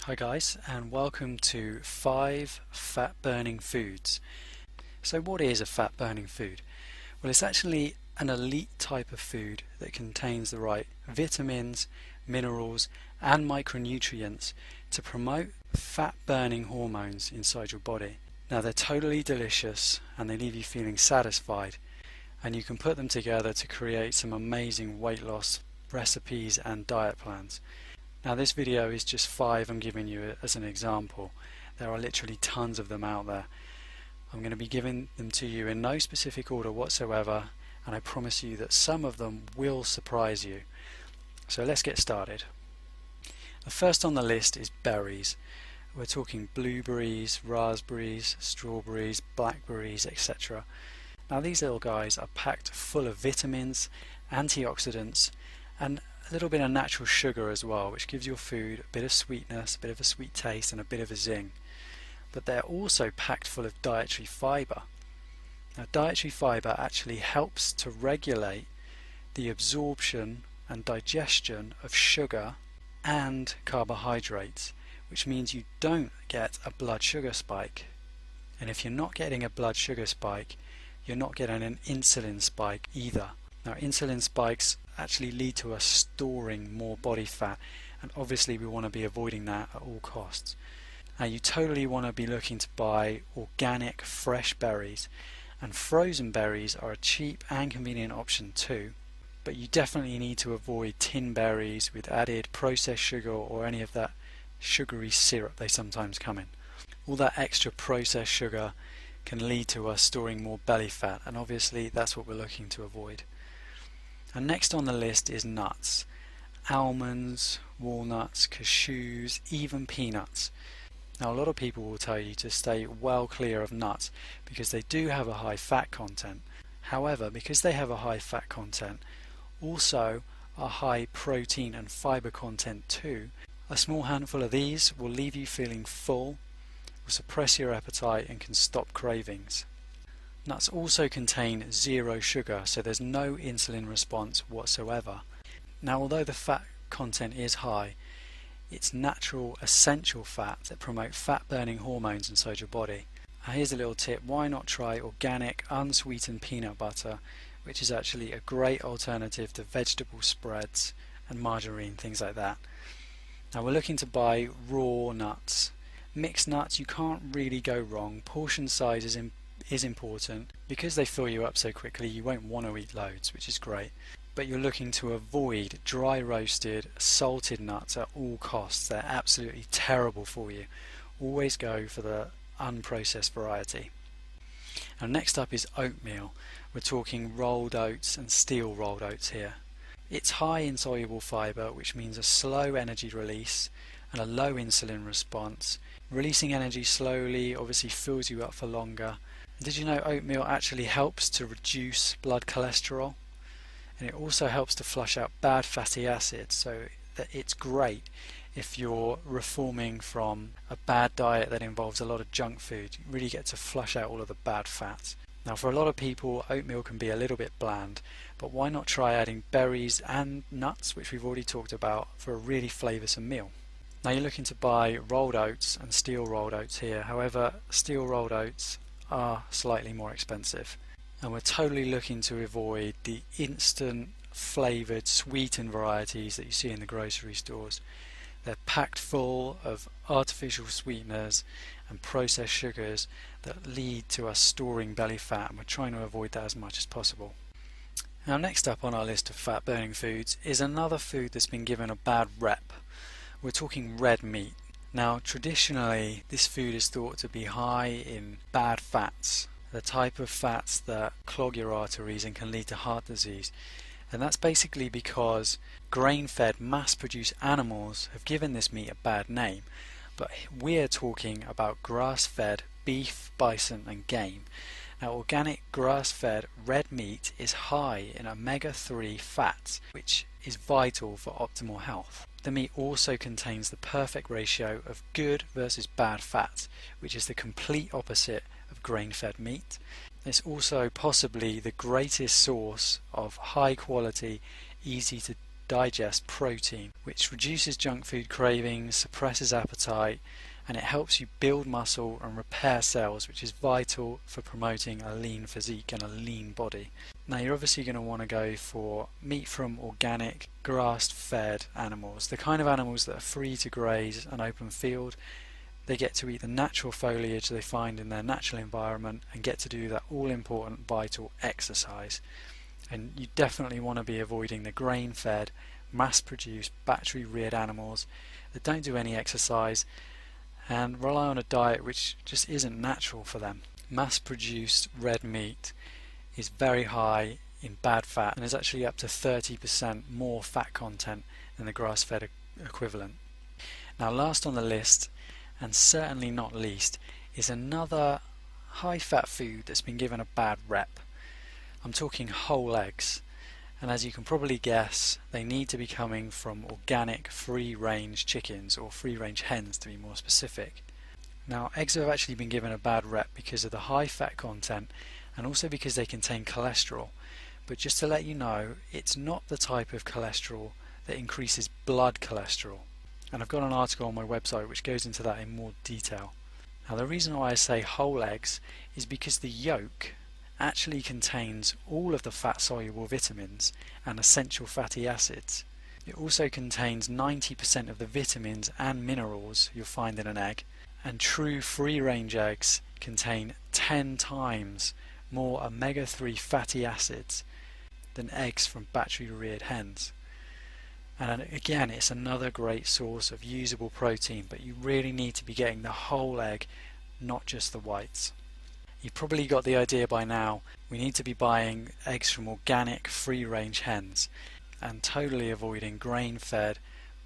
Hi guys, and welcome to 5 fat burning foods. So what is a fat burning food? Well, it's actually an elite type of food that contains the right vitamins, minerals and micronutrients to promote fat burning hormones inside your body. Now they're totally delicious and they leave you feeling satisfied, and you can put them together to create some amazing weight loss recipes and diet plans. Now this video is just 5 I'm giving you as an example. There are literally tons of them out there. I'm going to be giving them to you in no specific order whatsoever, and I promise you that some of them will surprise you. So let's get started. The first on the list is berries. We're talking blueberries, raspberries, strawberries, blackberries, etc. Now these little guys are packed full of vitamins, antioxidants and a little bit of natural sugar as well, which gives your food a bit of sweetness, a bit of a sweet taste and a bit of a zing. But they're also packed full of dietary fibre. Now dietary fibre actually helps to regulate the absorption and digestion of sugar and carbohydrates, which means you don't get a blood sugar spike. And if you're not getting a blood sugar spike, you're not getting an insulin spike either. Now insulin spikes actually lead to us storing more body fat, and obviously we want to be avoiding that at all costs. Now you totally want to be looking to buy organic fresh berries, and frozen berries are a cheap and convenient option too, but you definitely need to avoid tin berries with added processed sugar or any of that sugary syrup they sometimes come in. All that extra processed sugar can lead to us storing more belly fat, and obviously that's what we're looking to avoid. And next on the list is nuts. Almonds, walnuts, cashews, even peanuts. Now a lot of people will tell you to stay well clear of nuts because they do have a high fat content. However, because they have a high fat content, also a high protein and fiber content too, a small handful of these will leave you feeling full, will suppress your appetite and can stop cravings. Nuts also contain 0 sugar, so there's no insulin response whatsoever. Now although the fat content is high, it's natural essential fats that promote fat burning hormones inside your body. Now here's a little tip: why not try organic unsweetened peanut butter, which is actually a great alternative to vegetable spreads and margarine, things like that. Now we're looking to buy raw nuts. Mixed nuts, you can't really go wrong. Portion size is important. Because they fill you up so quickly, you won't want to eat loads, which is great. But you're looking to avoid dry roasted, salted nuts at all costs. They're absolutely terrible for you. Always go for the unprocessed variety. And next up is oatmeal. We're talking rolled oats and steel rolled oats here. It's high in soluble fibre, which means a slow energy release and a low insulin response. Releasing energy slowly obviously fills you up for longer. Did you know oatmeal actually helps to reduce blood cholesterol? And it also helps to flush out bad fatty acids, so that it's great if you're reforming from a bad diet that involves a lot of junk food. You really get to flush out all of the bad fats. Now for a lot of people, oatmeal can be a little bit bland, but why not try adding berries and nuts, which we've already talked about, for a really flavoursome meal. Now you're looking to buy rolled oats and steel rolled oats here. However, steel rolled oats are slightly more expensive, and we're totally looking to avoid the instant flavoured sweetened varieties that you see in the grocery stores. They're packed full of artificial sweeteners and processed sugars that lead to us storing belly fat, and we're trying to avoid that as much as possible. Now next up on our list of fat burning foods is another food that's been given a bad rep. We're talking red meat. Now traditionally this food is thought to be high in bad fats, the type of fats that clog your arteries and can lead to heart disease. And that's basically because grain-fed mass-produced animals have given this meat a bad name. But we're talking about grass-fed beef, bison and game. Now organic grass-fed red meat is high in omega-3 fats, which is vital for optimal health. The meat also contains the perfect ratio of good versus bad fats, which is the complete opposite of grain-fed meat. It's also possibly the greatest source of high quality, easy to digest protein, which reduces junk food cravings, suppresses appetite, and it helps you build muscle and repair cells, which is vital for promoting a lean physique and a lean body. Now you're obviously going to want to go for meat from organic, grass-fed animals, the kind of animals that are free to graze an open field. They get to eat the natural foliage they find in their natural environment and get to do that all-important vital exercise. And you definitely want to be avoiding the grain-fed, mass-produced, battery-reared animals that don't do any exercise and rely on a diet which just isn't natural for them. Mass-produced red meat is very high in bad fat and is actually up to 30% more fat content than the grass-fed equivalent. Now last on the list, and certainly not least, is another high-fat food that's been given a bad rep. I'm talking whole eggs, and as you can probably guess, they need to be coming from organic free-range chickens, or free-range hens to be more specific. Now eggs have actually been given a bad rep because of the high fat content and also because they contain cholesterol, but just to let you know, it's not the type of cholesterol that increases blood cholesterol. And I've got an article on my website which goes into that in more detail. Now the reason why I say whole eggs is because the yolk actually contains all of the fat soluble vitamins and essential fatty acids. It also contains 90% of the vitamins and minerals you'll find in an egg, and true free range eggs contain 10 times more omega-3 fatty acids than eggs from battery reared hens. And again, it's another great source of usable protein, but you really need to be getting the whole egg, not just the whites. You've probably got the idea by now. We need to be buying eggs from organic free-range hens and totally avoiding grain-fed,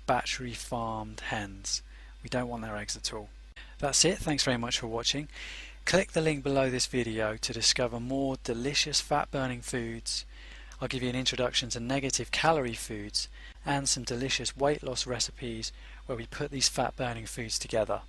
battery-farmed hens. We don't want their eggs at all. That's it. Thanks very much for watching. Click the link below this video to discover more delicious fat-burning foods. I'll give you an introduction to negative calorie foods and some delicious weight loss recipes where we put these fat burning foods together.